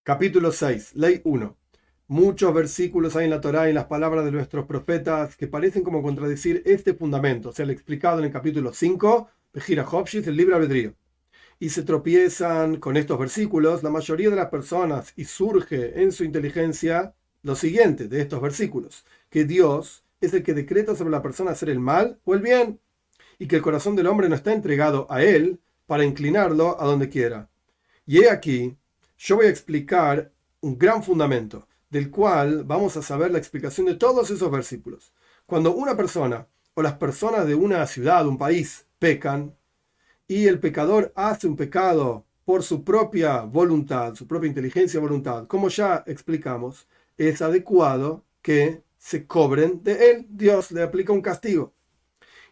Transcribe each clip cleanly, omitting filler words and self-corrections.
Capítulo 6, Ley 1. Muchos versículos hay en la Torá y en las palabras de nuestros profetas que parecen como contradecir este fundamento, o sea, el explicado en el capítulo 5, Bejira Hopshis, el libre albedrío. Y se tropiezan con estos versículos la mayoría de las personas y surge en su inteligencia lo siguiente de estos versículos, que Dios es el que decreta sobre la persona hacer el mal o el bien, y que el corazón del hombre no está entregado a él para inclinarlo a donde quiera. Y he aquí, yo voy a explicar un gran fundamento, del cual vamos a saber la explicación de todos esos versículos. Cuando una persona o las personas de una ciudad, un país, pecan, y el pecador hace un pecado por su propia voluntad, su propia inteligencia y voluntad, como ya explicamos, es adecuado que se cobren de él. Dios le aplica un castigo.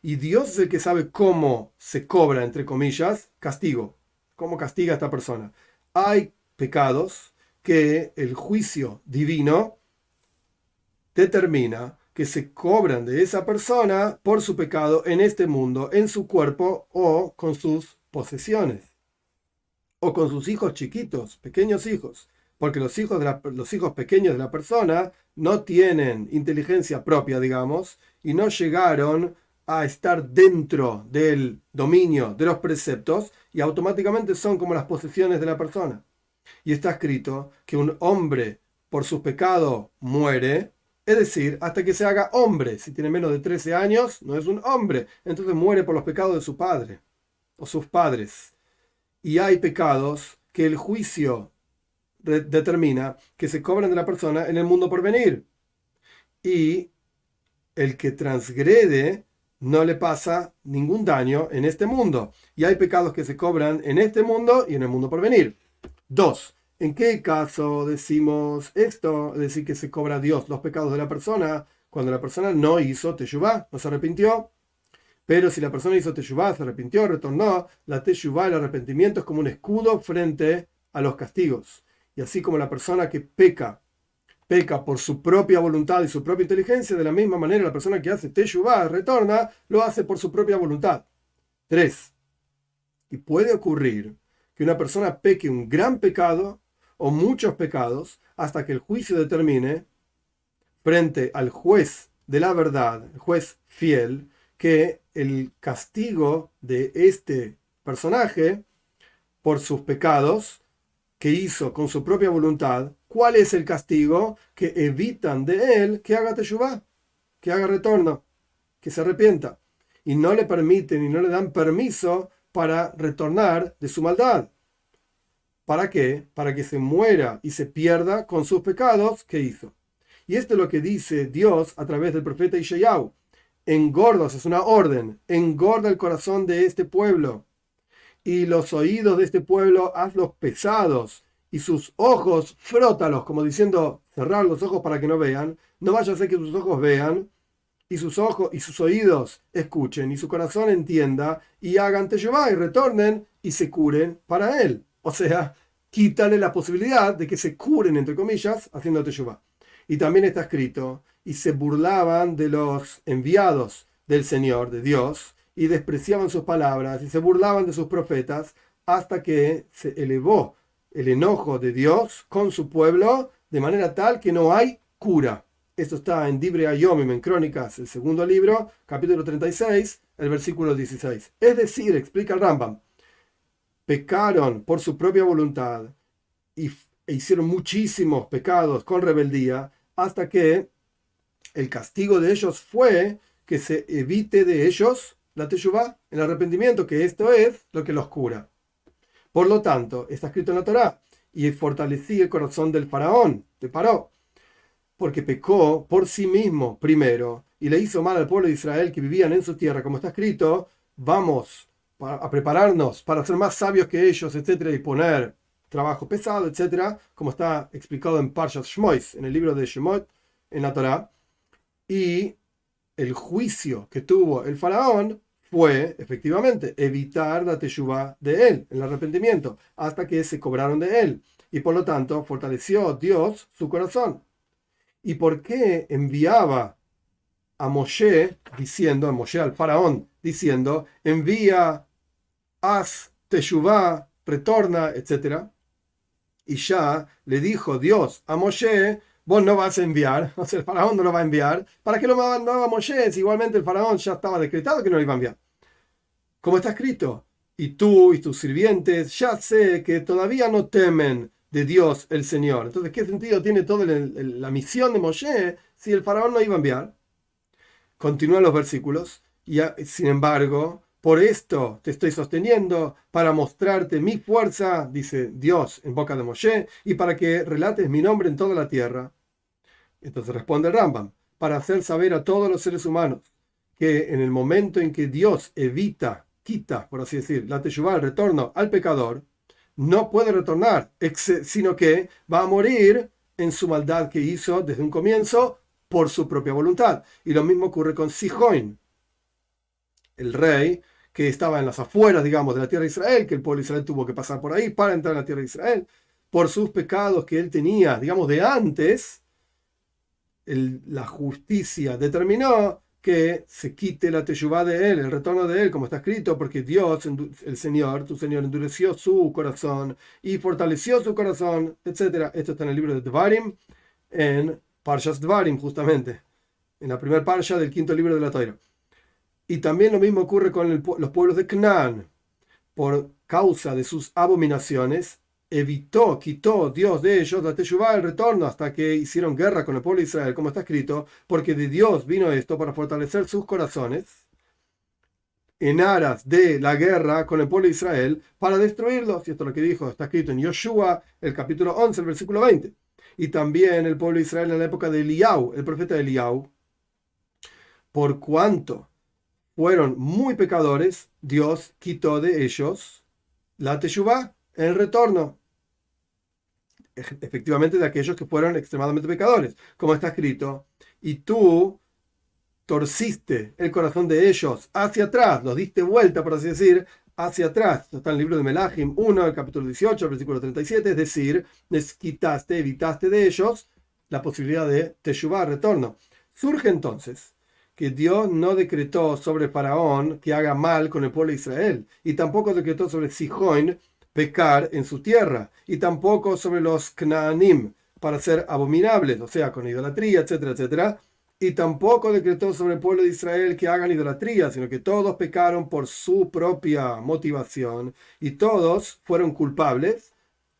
Y Dios es el que sabe cómo se cobra, entre comillas, castigo. ¿Cómo castiga a esta persona? Hay pecados que el juicio divino determina que se cobran de esa persona por su pecado en este mundo, en su cuerpo o con sus posesiones, o con sus hijos chiquitos, pequeños hijos, porque los hijos pequeños de la persona no tienen inteligencia propia, digamos, y no llegaron a estar dentro del dominio de los preceptos y automáticamente son como las posesiones de la persona. Y está escrito que un hombre por sus pecados muere, es decir, hasta que se haga hombre. Si tiene menos de 13 años, no es un hombre, entonces muere por los pecados de su padre o sus padres. Y hay pecados que el juicio determina que se cobran de la persona en el mundo por venir. Y el que transgrede no le pasa ningún daño en este mundo. Y hay pecados que se cobran en este mundo y en el mundo por venir. 2. ¿En qué caso decimos esto? Es decir, que se cobra a Dios los pecados de la persona cuando la persona no hizo teshuvá, no se arrepintió. Pero si la persona hizo teshuvá, se arrepintió, retornó, la teshuvá, el arrepentimiento es como un escudo frente a los castigos. Y así como la persona que peca por su propia voluntad y su propia inteligencia, de la misma manera la persona que hace teshuvá, retorna, lo hace por su propia voluntad. 3. Y puede ocurrir que una persona peque un gran pecado o muchos pecados hasta que el juicio determine frente al juez de la verdad, el juez fiel, que el castigo de este personaje por sus pecados que hizo con su propia voluntad, ¿cuál es el castigo? Que evitan de él que haga teshuvá, que haga retorno, que se arrepienta. Y no le permiten y no le dan permiso para retornar de su maldad. ¿Para qué? Para que se muera y se pierda con sus pecados que hizo. Y esto es lo que dice Dios a través del profeta Ishayahu. Engordos, es una orden, engorda el corazón de este pueblo y los oídos de este pueblo hazlos pesados y sus ojos frótalos, como diciendo cerrar los ojos para que no vean. No vaya a ser que sus ojos vean y sus ojos y sus oídos escuchen y su corazón entienda y hagan teshuvá y retornen y se curen para él. O sea, quítale la posibilidad de que se curen, entre comillas, haciendo teshuvá. Y también está escrito, y se burlaban de los enviados del Señor, de Dios, y despreciaban sus palabras, y se burlaban de sus profetas, hasta que se elevó el enojo de Dios con su pueblo, de manera tal que no hay cura. Esto está en Divrei Hayomim, en Crónicas, el segundo libro, capítulo 36, el versículo 16. Es decir, explica el Rambam, pecaron por su propia voluntad e hicieron muchísimos pecados con rebeldía hasta que el castigo de ellos fue que se evite de ellos la teshuvá, el arrepentimiento, que esto es lo que los cura. Por lo tanto, está escrito en la Torá, y fortalecí el corazón del faraón, de Paró, porque pecó por sí mismo primero y le hizo mal al pueblo de Israel que vivían en su tierra, como está escrito, vamos a prepararnos para ser más sabios que ellos, etcétera, y poner trabajo pesado, etcétera, como está explicado en Parshat Shmois, en el libro de Shemot, en la Torá. Y el juicio que tuvo el faraón fue, efectivamente, evitar la teshuvá de él, el arrepentimiento, hasta que se cobraron de él. Y por lo tanto, fortaleció Dios su corazón. ¿Y por qué enviaba a Moshe diciendo, a Moshe al faraón, diciendo, envía, haz teshuvá, retorna, etcétera? Y ya le dijo Dios a Moshe, vos no vas a enviar, o sea, el faraón no lo va a enviar. ¿Para qué lo mandaba Moshe? Si igualmente el faraón ya estaba decretado que no lo iba a enviar. Como está escrito, y tú y tus sirvientes ya sé que todavía no temen de Dios el Señor. Entonces, ¿qué sentido tiene toda la misión de Moshe si el faraón no iba a enviar? Continúan los versículos, y sin embargo, por esto te estoy sosteniendo, para mostrarte mi fuerza, dice Dios en boca de Moshe, y para que relates mi nombre en toda la tierra. Entonces responde el Rambam, para hacer saber a todos los seres humanos que en el momento en que Dios quita, por así decir, la teshuvá, el retorno al pecador, no puede retornar, sino que va a morir en su maldad que hizo desde un comienzo por su propia voluntad. Y lo mismo ocurre con Sihón, el rey que estaba en las afueras, digamos, de la tierra de Israel, que el pueblo de Israel tuvo que pasar por ahí para entrar en la tierra de Israel, por sus pecados que él tenía, digamos, de antes. La justicia determinó que se quite la teshuvá de él, el retorno de él, como está escrito, porque Dios, el Señor, tu Señor, endureció su corazón y fortaleció su corazón, etc. Esto está en el libro de Dvarim, en Parshas Dvarim, justamente, en la primera parsha del quinto libro de la Torá. Y también lo mismo ocurre con los pueblos de Canaán. Por causa de sus abominaciones, quitó Dios de ellos la teshuvá, el retorno, hasta que hicieron guerra con el pueblo de Israel, como está escrito, porque de Dios vino esto para fortalecer sus corazones en aras de la guerra con el pueblo de Israel, para destruirlos. Y esto es lo que dijo, está escrito en Yoshua, el capítulo 11, el versículo 20. Y también el pueblo de Israel en la época de Eliau, el profeta Eliau, por cuanto fueron muy pecadores, Dios quitó de ellos la teshuvá, el retorno, efectivamente de aquellos que fueron extremadamente pecadores, como está escrito, y tú torciste el corazón de ellos hacia atrás, los diste vuelta, por así decir, hacia atrás. Esto está en el libro de Melahim 1, el capítulo 18, el versículo 37, es decir, les quitaste, evitaste de ellos la posibilidad de teshuvá, retorno. Surge entonces que Dios no decretó sobre Faraón que haga mal con el pueblo de Israel, y tampoco decretó sobre Sihón pecar en su tierra, y tampoco sobre los Knaanim para ser abominables, o sea, con idolatría, etcétera, etcétera, y tampoco decretó sobre el pueblo de Israel que hagan idolatría, sino que todos pecaron por su propia motivación, y todos fueron culpables,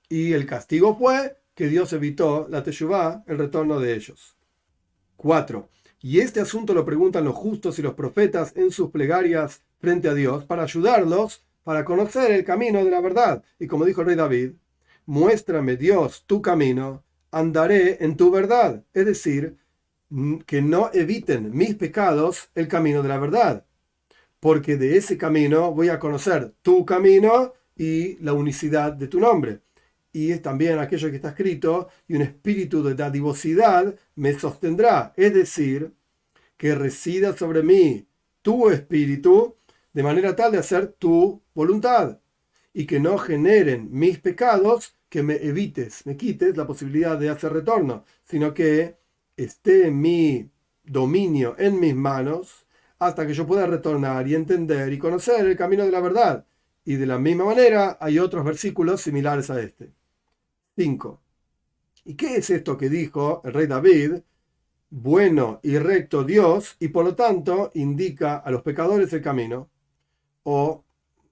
y el castigo fue que Dios evitó la teshuvá, el retorno de ellos. 4. Y este asunto lo preguntan los justos y los profetas en sus plegarias frente a Dios para ayudarlos para conocer el camino de la verdad. Y como dijo el rey David, muéstrame Dios tu camino, andaré en tu verdad. Es decir, que no eviten mis pecados el camino de la verdad, porque de ese camino voy a conocer tu camino y la unicidad de tu nombre. Y es también aquello que está escrito, y un espíritu de dadivosidad me sostendrá, es decir, que resida sobre mí tu espíritu, de manera tal de hacer tu voluntad, y que no generen mis pecados, que me quites la posibilidad de hacer retorno, sino que esté mi dominio en mis manos, hasta que yo pueda retornar y entender y conocer el camino de la verdad. Y de la misma manera hay otros versículos similares a este. 5. ¿Y qué es esto que dijo el rey David? Bueno y recto Dios, y por lo tanto indica a los pecadores el camino. O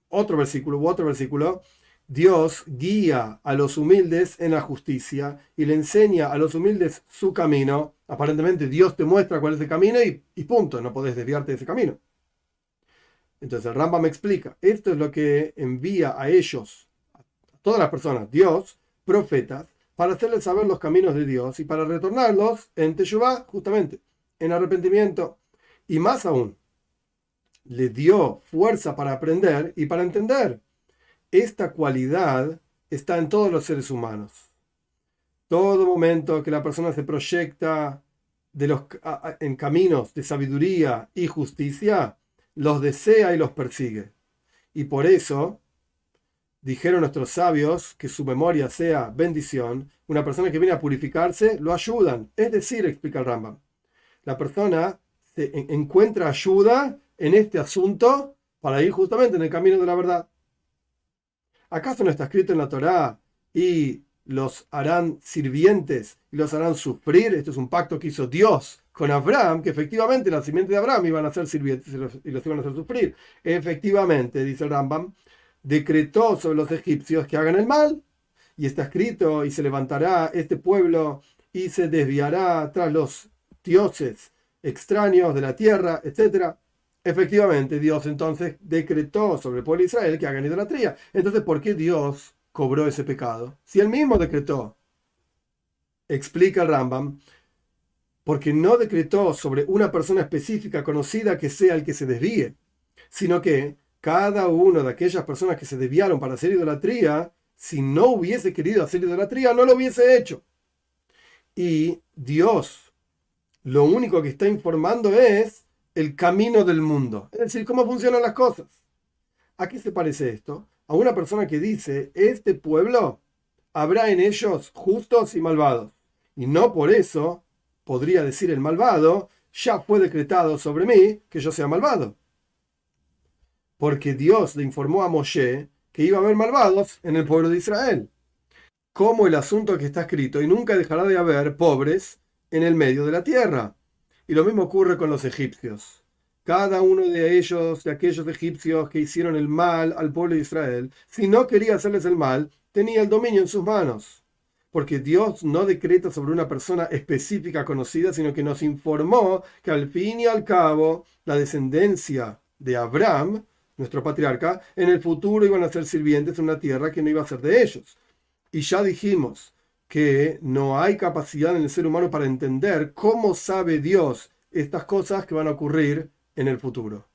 otro versículo, Dios guía a los humildes en la justicia y le enseña a los humildes su camino. Aparentemente Dios te muestra cuál es el camino y punto, no podés desviarte de ese camino. Entonces el Rambam me explica, esto es lo que envía a ellos, a todas las personas, Dios, profetas, para hacerles saber los caminos de Dios y para retornarlos en Teshuvá, justamente, en arrepentimiento. Y más aún, le dio fuerza para aprender y para entender. Esta cualidad está en todos los seres humanos. Todo momento que la persona se proyecta en caminos de sabiduría y justicia, los desea y los persigue. Y por eso dijeron nuestros sabios que su memoria sea bendición. Una persona que viene a purificarse, lo ayudan. Es decir, explica el Rambam, la persona encuentra ayuda en este asunto para ir justamente en el camino de la verdad. ¿Acaso no está escrito en la Torá, y los harán sirvientes y los harán sufrir. Esto es un pacto que hizo Dios con Abraham, que efectivamente la simiente de Abraham iban a ser sirvientes y los iban a hacer sufrir. Efectivamente, dice el Rambam, decretó sobre los egipcios que hagan el mal, y está escrito, y se levantará este pueblo y se desviará tras los dioses extraños de la tierra, etc. Efectivamente, Dios entonces decretó sobre el pueblo de Israel que hagan idolatría. Entonces, ¿por qué Dios cobró ese pecado? Si él mismo decretó, explica el Rambam, porque no decretó sobre una persona específica conocida que sea el que se desvíe, sino que cada una de aquellas personas que se desviaron para hacer idolatría, si no hubiese querido hacer idolatría, no lo hubiese hecho. Y Dios lo único que está informando es el camino del mundo, es decir, cómo funcionan las cosas. ¿A qué se parece esto? A una persona que dice, este pueblo habrá en ellos justos y malvados. Y no por eso podría decir el malvado, ya fue decretado sobre mí que yo sea malvado. Porque Dios le informó a Moshe que iba a haber malvados en el pueblo de Israel. Como el asunto que está escrito, y nunca dejará de haber pobres en el medio de la tierra. Y lo mismo ocurre con los egipcios. Cada uno de ellos, de aquellos egipcios que hicieron el mal al pueblo de Israel, si no quería hacerles el mal, tenía el dominio en sus manos. Porque Dios no decreta sobre una persona específica conocida, sino que nos informó que al fin y al cabo la descendencia de Abraham, nuestro patriarca, en el futuro iban a ser sirvientes en una tierra que no iba a ser de ellos. Y ya dijimos que no hay capacidad en el ser humano para entender cómo sabe Dios estas cosas que van a ocurrir en el futuro.